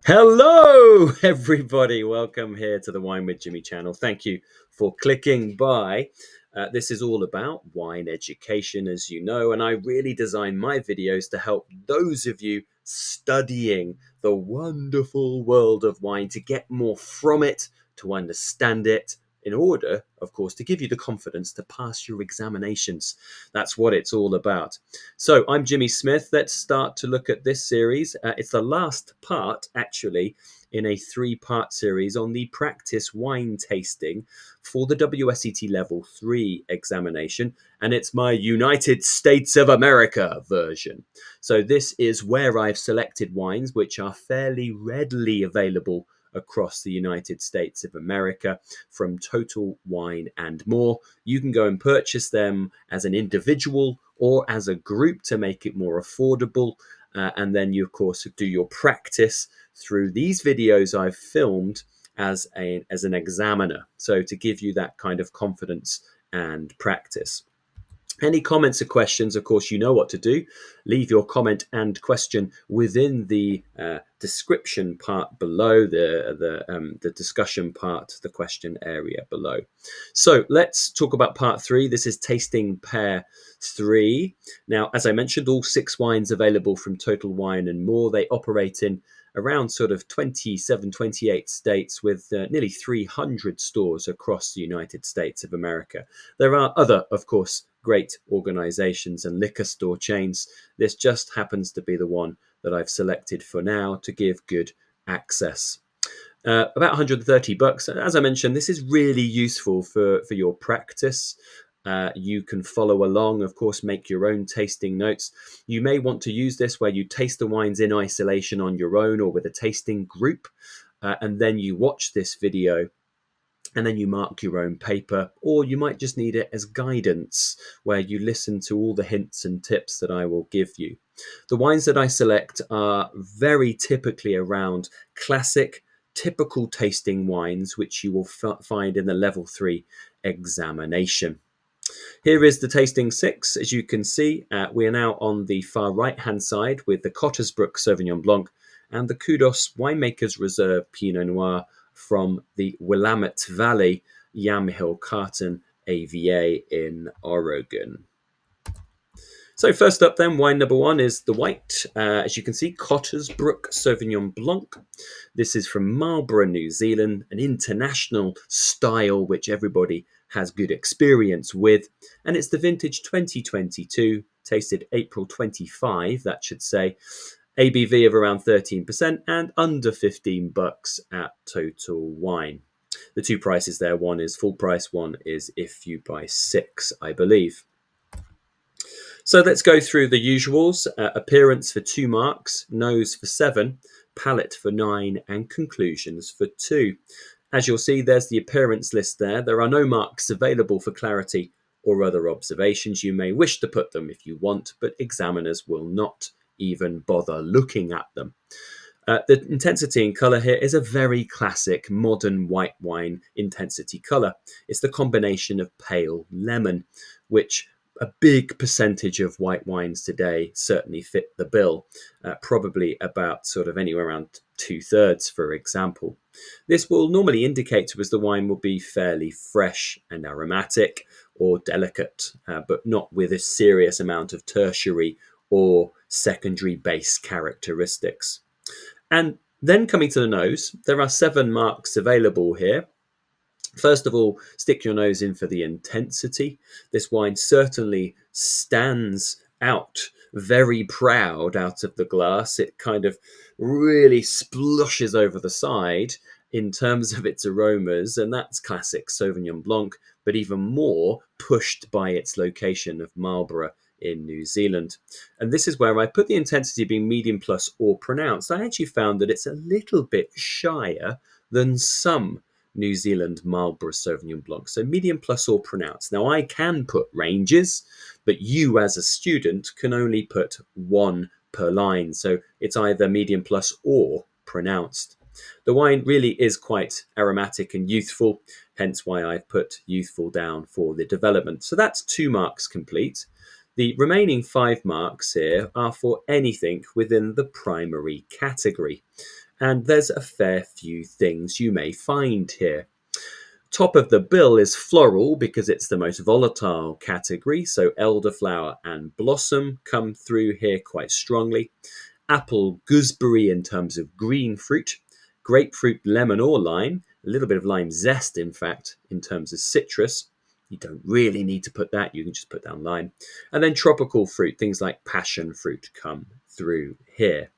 Hello, everybody. Welcome here to the Wine with Jimmy channel. Thank you for clicking by. This is all about wine education, as you know, and I really design my videos to help those of you studying the wonderful world of wine to get more from it, to understand it, in order, of course, to give you the confidence to pass your examinations. That's what it's all about. So I'm Jimmy Smith. Let's start to look at this series. It's the last part, actually, in a three-part series on the practice wine tasting for the WSET Level 3 examination, and it's my United States of America version. So this is where I've selected wines which are fairly readily available across the United States of America from Total Wine and More. You can go and purchase them as an individual or as a group to make it more affordable. And then you, of course, do your practice through these videos I've filmed as an examiner. So to give you that kind of confidence and practice. Any comments or questions, of course, you know what to do. Leave your comment and question within the description part below, the discussion part, the question area below. So let's talk about part 3. This is tasting pair 3. Now, as I mentioned, all 6 wines available from Total Wine and More. They operate in around sort of 27, 28 states with nearly 300 stores across the United States of America. There are other, of course, great organizations and liquor store chains. This just happens to be the one that I've selected for now to give good access. About 130 bucks. As I mentioned, this is really useful for your practice. You can follow along, of course, make your own tasting notes. You may want to use this where you taste the wines in isolation on your own or with a tasting group, and then you watch this video and then you mark your own paper, or you might just need it as guidance where you listen to all the hints and tips that I will give you. The wines that I select are very typically around classic, typical tasting wines, which you will find in the Level 3 examination. Here is the tasting 6. As you can see, we are now on the far right-hand side with the Cottesbrook Sauvignon Blanc and the Kudos Winemaker's Reserve Pinot Noir from the Willamette Valley, Yamhill-Carlton AVA in Oregon. So first up then, wine number 1 is the white. As you can see, Cottesbrook Sauvignon Blanc. This is from Marlborough, New Zealand, an international style which everybody has good experience with. And it's the vintage 2022, tasted April 25, that should say. ABV of around 13% and under 15 bucks at Total Wine. The two prices there, one is full price, one is if you buy 6, I believe. So let's go through the usuals. Appearance for 2 marks, nose for 7, palate for 9, and conclusions for 2. As you'll see, there's the appearance list there. There are no marks available for clarity or other observations. You may wish to put them if you want, but examiners will not even bother looking at them. The intensity in colour here is a very classic modern white wine intensity colour. It's the combination of pale lemon, which a big percentage of white wines today certainly fit the bill, probably about sort of anywhere around 2/3, for example. This will normally indicate to us the wine will be fairly fresh and aromatic or delicate, but not with a serious amount of tertiary or secondary base characteristics. And then coming to the nose, there are 7 marks available here. First of all, stick your nose in for the intensity. This wine certainly stands out, very proud out of the glass. It kind of really splushes over the side in terms of its aromas, and that's classic Sauvignon Blanc, but even more pushed by its location of Marlborough in New Zealand. And this is where I put the intensity being medium plus or pronounced. I actually found that it's a little bit shyer than some New Zealand Marlborough Sauvignon Blanc. So medium plus or pronounced. Now I can put ranges, but you as a student can only put 1 per line. So it's either medium plus or pronounced. The wine really is quite aromatic and youthful, hence why I've put youthful down for the development. So that's 2 marks complete. The remaining 5 marks here are for anything within the primary category. And there's a fair few things you may find here. Top of the bill is floral because it's the most volatile category, so elderflower and blossom come through here quite strongly. Apple, gooseberry in terms of green fruit, grapefruit, lemon or lime, a little bit of lime zest in fact in terms of citrus. You don't really need to put that, you can just put down lime. And then tropical fruit, things like passion fruit come through here.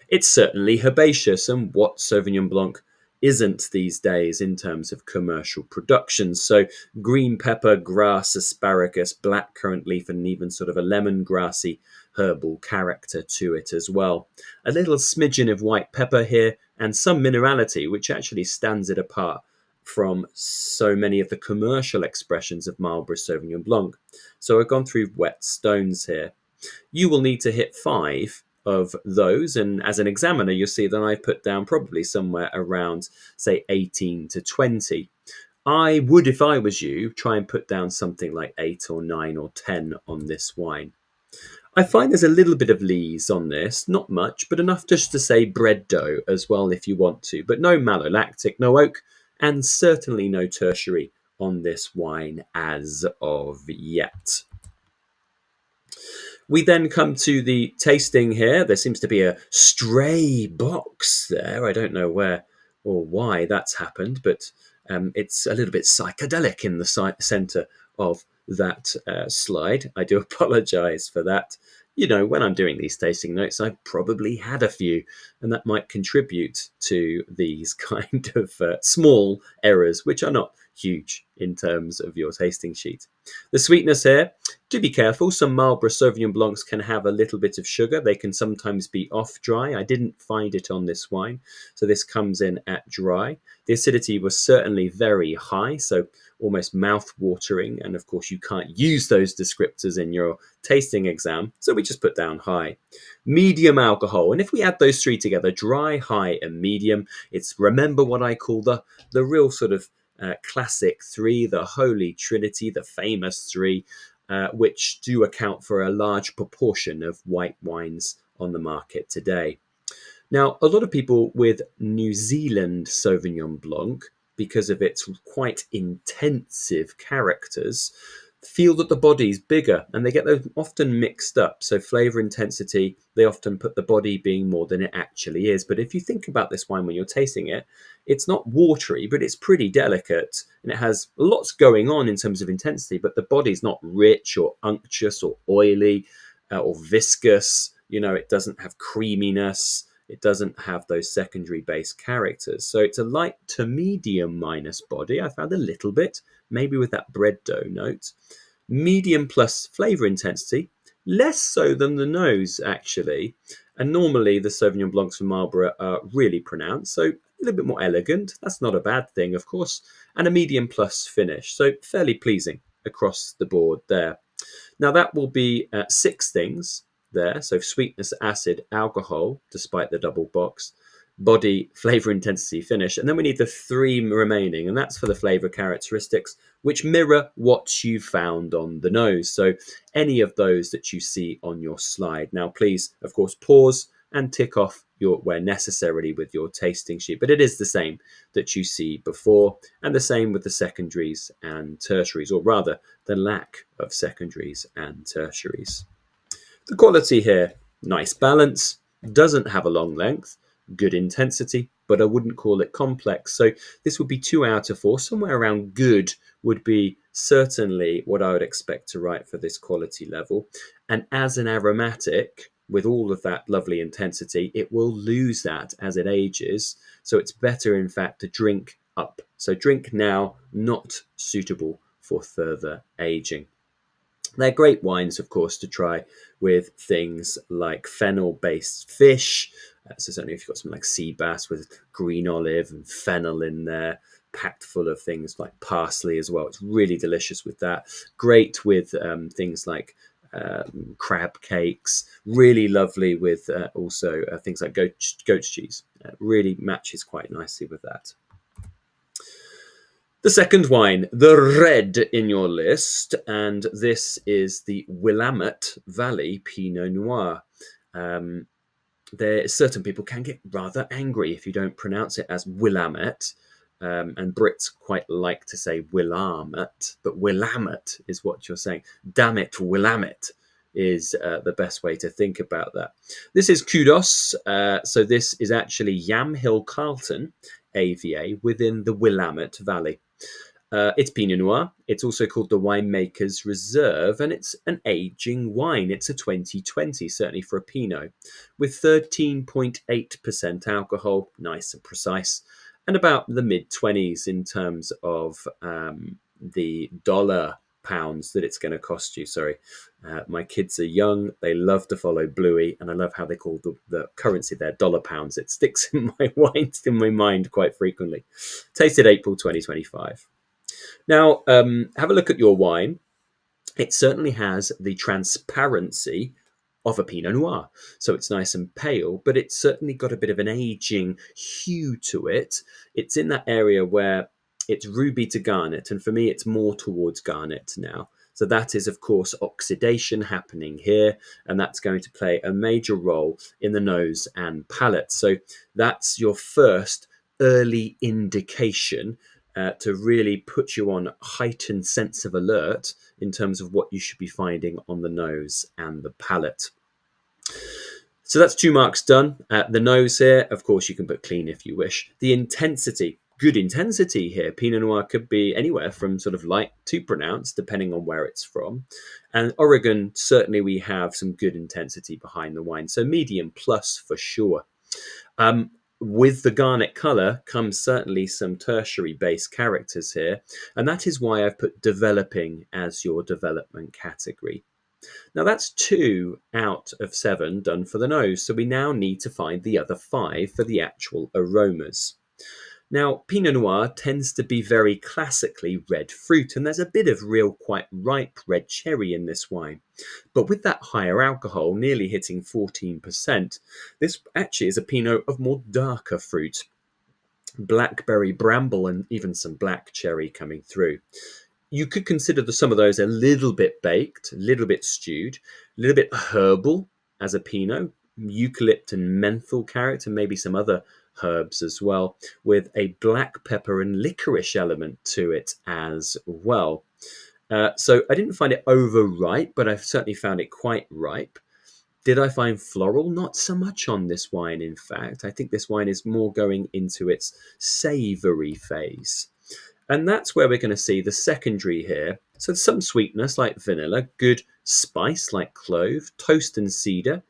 It's certainly herbaceous, and what Sauvignon Blanc isn't these days in terms of commercial production. So green pepper, grass, asparagus, blackcurrant leaf, and even sort of a lemongrassy herbal character to it as well. A little smidgen of white pepper here and some minerality, which actually stands it apart from so many of the commercial expressions of Marlborough Sauvignon Blanc. So I've gone through wet stones here. You will need to hit 5 of those, and as an examiner you'll see that I've put down probably somewhere around, say, 18 to 20. I would, if I was you, try and put down something like 8 or 9 or 10 on this wine. I find there's a little bit of lees on this, not much, but enough just to say bread dough as well if you want to, but no malolactic, no oak, and certainly no tertiary on this wine as of yet. We then come to the tasting here. There seems to be a stray box there. I don't know where or why that's happened, but it's a little bit psychedelic in the center of that slide. I do apologize for that. You know, when I'm doing these tasting notes, I've probably had a few, and that might contribute to these kind of small errors, which are not huge in terms of your tasting sheet. The sweetness here, do be careful. Some Marlborough Sauvignon Blancs can have a little bit of sugar. They can sometimes be off dry. I didn't find it on this wine, so this comes in at dry. The acidity was certainly very high, so almost mouth-watering, and of course you can't use those descriptors in your tasting exam, so we just put down high. Medium alcohol, and if we add those three together, dry, high, and medium, it's, remember what I call the real sort of classic 3, the holy trinity, the famous 3, which do account for a large proportion of white wines on the market today. Now, a lot of people with New Zealand Sauvignon Blanc, because of its quite intensive characters, feel that the body's bigger, and they get those often mixed up. So flavour intensity, they often put the body being more than it actually is. But if you think about this wine when you're tasting it, it's not watery, but it's pretty delicate, and it has lots going on in terms of intensity, but the body's not rich or unctuous or oily or viscous. You know, it doesn't have creaminess. It doesn't have those secondary base characters. So it's a light to medium minus body. I found a little bit, maybe with that bread dough note. Medium plus flavour intensity, less so than the nose, actually. And normally the Sauvignon Blancs from Marlborough are really pronounced, so a little bit more elegant. That's not a bad thing, of course. And a medium plus finish, so fairly pleasing across the board there. Now that will be 6 things there. So sweetness, acid, alcohol, despite the double box, body, flavor, intensity, finish. And then we need the 3 remaining, and that's for the flavor characteristics, which mirror what you found on the nose. So any of those that you see on your slide. Now, please, of course, pause and tick off where necessary with your tasting sheet. But it is the same that you see before, and the same with the secondaries and tertiaries, or rather the lack of secondaries and tertiaries. The quality here, nice balance, doesn't have a long length, good intensity, but I wouldn't call it complex. So this would be 2 out of 4, somewhere around good would be certainly what I would expect to write for this quality level. And as an aromatic, with all of that lovely intensity, it will lose that as it ages. So it's better, in fact, to drink up. So drink now, not suitable for further aging. They're great wines, of course, to try with things like fennel-based fish. So certainly if you've got something like sea bass with green olive and fennel in there, packed full of things like parsley as well. It's really delicious with that. Great with things like crab cakes. Really lovely with also things like goat's cheese. Really matches quite nicely with that. The second wine, the red in your list, and this is the Willamette Valley Pinot Noir. certain people can get rather angry if you don't pronounce it as Willamette. And Brits quite like to say Willamette, but Willamette is what you're saying. Damn it, Willamette is the best way to think about that. This is Kudos. So this is actually Yamhill-Carlton AVA within the Willamette Valley. It's Pinot Noir. It's also called the Winemaker's Reserve, and it's an aging wine. It's a 2020, certainly for a Pinot, with 13.8% alcohol, nice and precise, and about the mid-20s in terms of the dollar pounds that it's going to cost you. Sorry, my kids are young. They love to follow Bluey, and I love how they call the currency there dollar pounds. It sticks in my wines in my mind quite frequently. Tasted April 2025. Now, have a look at your wine. It certainly has the transparency of a Pinot Noir. So it's nice and pale, but it's certainly got a bit of an aging hue to it. It's in that area where it's ruby to garnet, and for me, it's more towards garnet now. So that is, of course, oxidation happening here, and that's going to play a major role in the nose and palate. So that's your first early indication to really put you on a heightened sense of alert in terms of what you should be finding on the nose and the palate. So that's 2 marks done. The nose here, of course, you can put clean if you wish. The intensity, good intensity here. Pinot Noir could be anywhere from sort of light to pronounced, depending on where it's from. And Oregon, certainly we have some good intensity behind the wine. So medium plus for sure. With the garnet colour comes certainly some tertiary base characters here, and that is why I've put developing as your development category. Now that's 2 out of 7 done for the nose, so we now need to find the other 5 for the actual aromas. Now, Pinot Noir tends to be very classically red fruit, and there's a bit of real quite ripe red cherry in this wine. But with that higher alcohol, nearly hitting 14%, this actually is a Pinot of more darker fruit. Blackberry, bramble, and even some black cherry coming through. You could consider some of those a little bit baked, a little bit stewed, a little bit herbal as a Pinot, eucalypt and menthol character, maybe some other herbs as well, with a black pepper and licorice element to it as well. So I didn't find it overripe, but I've certainly found it quite ripe. Did I find floral? Not so much on this wine, in fact. I think this wine is more going into its savoury phase. And that's where we're going to see the secondary here. So some sweetness like vanilla, good spice like clove, toast and cedar,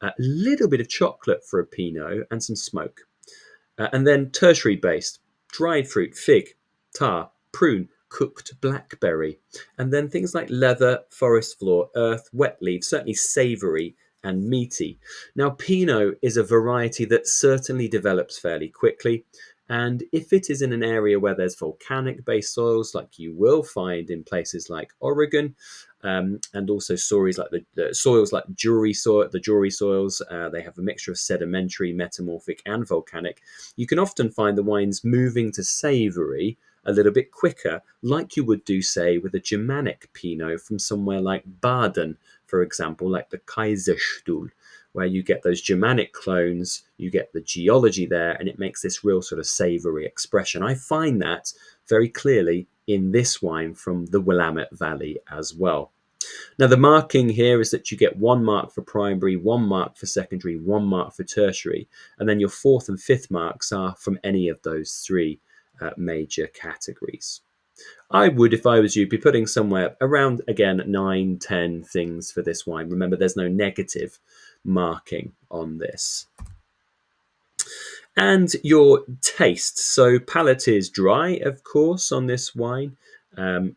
a little bit of chocolate for a Pinot, and some smoke. And then tertiary based, dried fruit, fig, tar, prune, cooked blackberry. And then things like leather, forest floor, earth, wet leaves, certainly savoury and meaty. Now, Pinot is a variety that certainly develops fairly quickly. And if it is in an area where there's volcanic-based soils, like you will find in places like Oregon, and also soils like the soils like Jury soil, the Jury soils, they have a mixture of sedimentary, metamorphic, and volcanic. You can often find the wines moving to savoury a little bit quicker, like you would do, say, with a Germanic Pinot from somewhere like Baden, for example, like the Kaiserstuhl, where you get those Germanic clones, you get the geology there, and it makes this real sort of savoury expression. I find that very clearly in this wine from the Willamette Valley as well. Now, the marking here is that you get 1 mark for primary, 1 mark for secondary, 1 mark for tertiary, and then your 4th and 5th marks are from any of those 3 major categories. I would, if I was you, be putting somewhere around, again, 9, 10 things for this wine. Remember, there's no negative marking on this. And your taste. So palate is dry, of course, on this wine.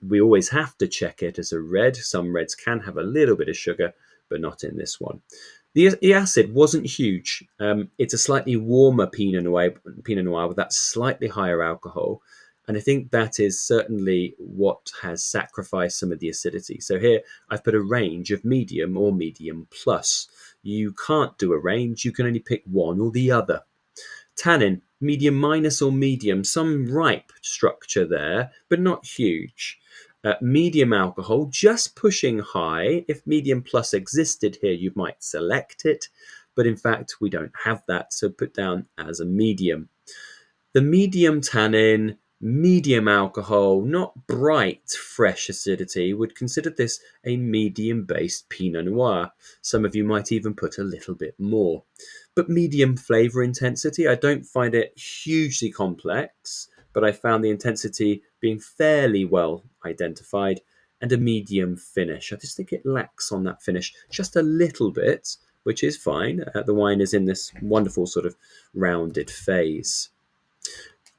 We always have to check it as a red. Some reds can have a little bit of sugar, but not in this one. The acid wasn't huge. It's a slightly warmer Pinot Noir with that slightly higher alcohol. And I think that is certainly what has sacrificed some of the acidity. So here I've put a range of medium or medium plus. You can't do a range. You can only pick one or the other. Tannin, medium minus or medium. Some ripe structure there, but not huge. Medium alcohol, just pushing high. If medium plus existed here, you might select it. But in fact, we don't have that, so put down as a medium. The medium tannin, medium alcohol, not bright fresh acidity, would consider this a medium-based Pinot Noir. Some of you might even put a little bit more. But medium flavour intensity, I don't find it hugely complex, but I found the intensity being fairly well identified, and a medium finish. I just think it lacks on that finish just a little bit, which is fine. The wine is in this wonderful sort of rounded phase.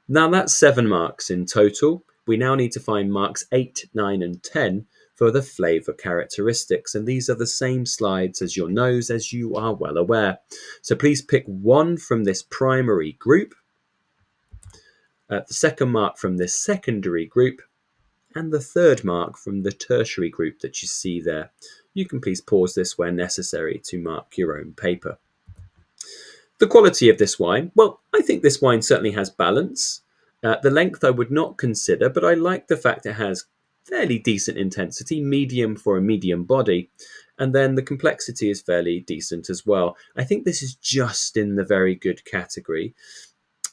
Now that's 7 marks in total. We now need to find marks 8, 9 and 10 for the flavour characteristics. And these are the same slides as your nose, as you are well aware. So please pick one from this primary group, the second mark from this secondary group, and the third mark from the tertiary group that you see there. You can please pause this where necessary to mark your own paper. The quality of this wine, well, I think this wine certainly has balance. The length I would not consider, but I like the fact it has fairly decent intensity, medium for a medium body, and then the complexity is fairly decent as well. I think this is just in the very good category.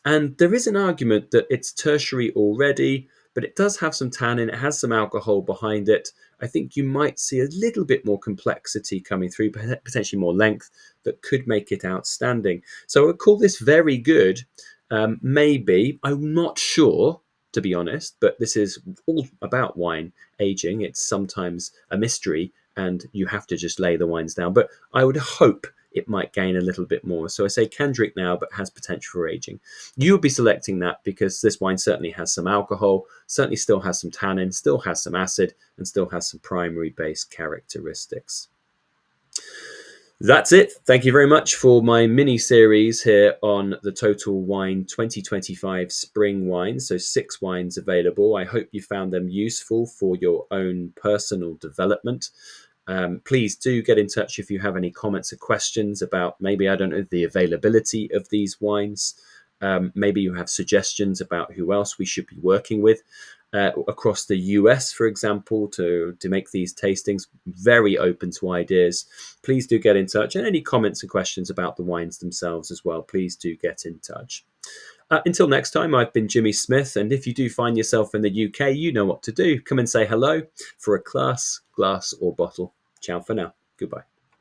And there is an argument that it's tertiary already, but it does have some tannin, it has some alcohol behind it. I think you might see a little bit more complexity coming through, potentially more length, that could make it outstanding. So I would call this very good. Maybe, I'm not sure, to be honest, but this is all about wine aging. It's sometimes a mystery and you have to just lay the wines down. But I would hope it might gain a little bit more. So I say can drink now, but has potential for aging. You would be selecting that because this wine certainly has some alcohol, certainly still has some tannin, still has some acid, and still has some primary base characteristics. That's it. Thank you very much for my mini series here on the Total Wine 2025 spring wines. So 6 wines available. I hope you found them useful for your own personal development. Please do get in touch if you have any comments or questions about maybe, I don't know, the availability of these wines. Maybe you have suggestions about who else we should be working with across the US, for example, to make these tastings. Very open to ideas. Please do get in touch. And any comments and questions about the wines themselves as well, please do get in touch. Until next time, I've been Jimmy Smith, and if you do find yourself in the UK, you know what to do. Come and say hello for a glass, or bottle. Ciao for now. Goodbye.